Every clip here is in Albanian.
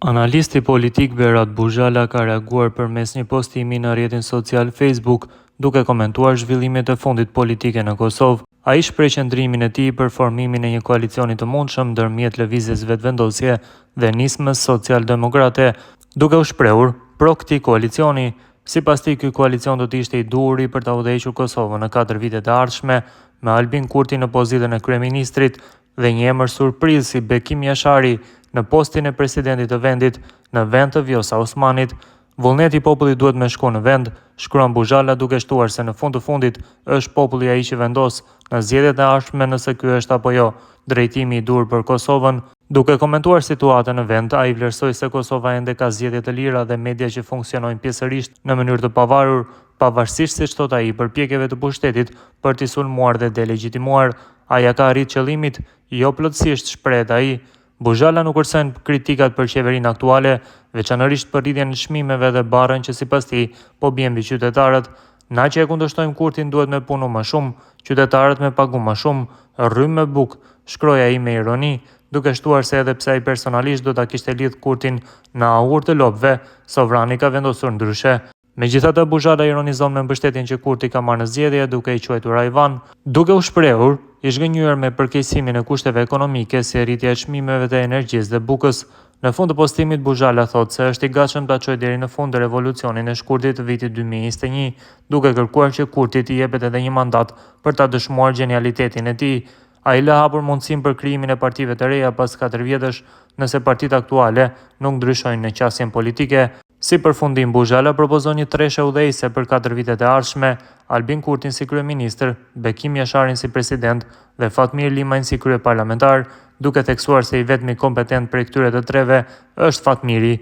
Analisti politik Berat Buzhala ka reaguar përmes një postimi në rrjetin social Facebook, duke komentuar zhvillimet e fundit politike në Kosovë. Ai shpreh qëndrimin e tij për formimin e një koalicioni të mundshëm ndërmjet lëvizjes vetëvendosje dhe nismës social-demokrate, duke u shprehur pro këtij koalicioni. Sipas tij, ky koalicion do të ishte i duhur për ta udhëhequr Kosovën në 4 vitet e ardhshme, me Albin Kurti në pozitën e kryeministrit dhe një emër surprizë si Bekim Jashari në postin e presidentit të vendit në vend të Vjosa Osmanit. Vullneti i popullit duhet me shku në vend, shkruan Buzhala, duke shtuar se në fund të fundit është populli ai që vendos në zgjedhjet e ardhshme nëse ky është apo jo drejtimi i dur për Kosovën. Duke komentuar situatën në vend, ai vlerësoi se Kosova ende ka zgjedhje të lira dhe media që funksionojnë pjesërisht në mënyrë të pavarur, pavarësisht, siç thot ai, përpjekjeve të pushtetit për t'i sulmuar dhe delegjitimuar. Ai ka arrit qëllimit, jo plotësisht, shpreh ai. Buzhala nuk kërcen kritikat për qeverinë aktuale, veçanërisht për rritjen e çmimeve dhe barrën që sipas tij po bien mbi qytetarët. Na që e kundërshtojmë Kurtin duhet me punu më shumë, qytetarët me pagu më shumë, rrym me buk, shkroi ai me ironi, duke shtuar se edhe pse ai personalisht do ta kishte lidh Kurtin në ahur të lopëve, sovrani ka vendosur ndryshe. Megjithatë, Buzhala ironizon me mbështetjen që Kurti ka marrë në zgjedhje, duke i quajtur Ajvan, duke u shprehur i zhgënjur me përkeqësimin e kushteve ekonomike si rritja e çmimeve të energjisë dhe bukës. Në fund të postimit, Buzhala thotë se është i gatshëm ta çojë deri në fund revolucionin e shkurtit të vitit 2021, duke kërkuar që Kurtit i jepet edhe një mandat për ta dëshmuar gjenialitetin e tij. Ai lë hapur mundësinë për krijimin e partive të reja pas 4 vjetësh, nëse partitë aktuale nuk ndryshojnë në qasjen politike. Si përfundim, Buzhala propozon një treshe udhëheqëse për 4 vitet e ardhshme, Albin Kurtin si kryeministër, Bekim Jasharin si president dhe Fatmir Limajin si kryeparlamentar, duke theksuar se i vetmi kompetent prej këtyre të treve është Fatmiri.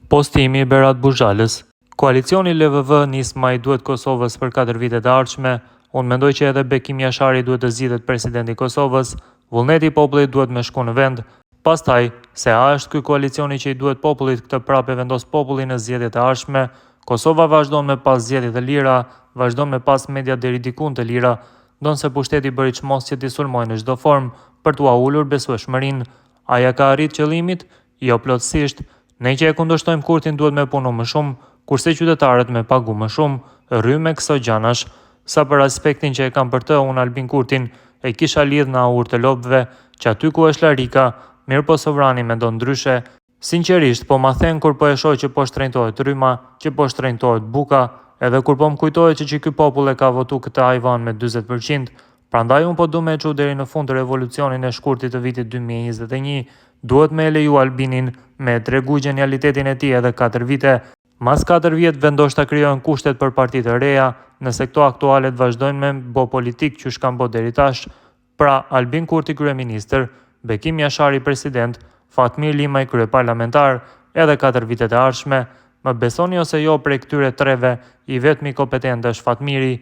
Postimi i Berat Buzhalës. Koalicioni LVV Nisma i duhet Kosovës për 4 vitet e ardhshme. Unë mendoj që edhe Bekim Jashari duhet të zgjidhet presidenti i Kosovës. Vullneti i popullit duhet me shku në vend. Pastaj, se a është ky koalicioni që i duhet popullit, këtë prapë vendos populli në zgjedhjet e ardhshme. Kosova vazhdon me pas zgjedhje të lira, vazhdon me pas media deri dikun të lira, ndonse pushteti bëri çmos që t'i sulmojnë në çdo formë për t'u ulur besueshmërinë. Ai ka arrit qëllimit, jo plotësisht. Ne që e kundërshtojmë Kurtin duhet me punu më shumë, kurse qytetarët me pagu më shumë, rry me këso gjanash. Sa për aspektin që e kam për të, unë Albin Kurtin e kisha lidh në ahur të lopëve, që aty ku është Larika, mirë po sovrani mendon ndryshe. Sinqerisht, po ma them kur po e shoh që po shtrenjtohet rryma, që po shtrenjtohet buka, edhe kur po më kujtohet që ky popull e ka votu këtë Ajvan me 40%, prandaj unë po du me e çu deri në fund të revolucionin e shkurtit të vitit 2021, duhet me e leju Albinin me tregu gjenialitetin e tij edhe 4 vite. Mas 4 vjet vendoshta krijohen kushtet për partitë të reja, nëse këto aktualet vazhdojnë me bo politik që shkan bo deri tash, pra Albin Kurti kryeministër, Bekim Jashari president, Fatmir Limaj kryeparlamentar, edhe 4 vitet e ardhshme. Më besoni ose jo, prej këtyre treve, i vetmi kompetent është Fatmiri.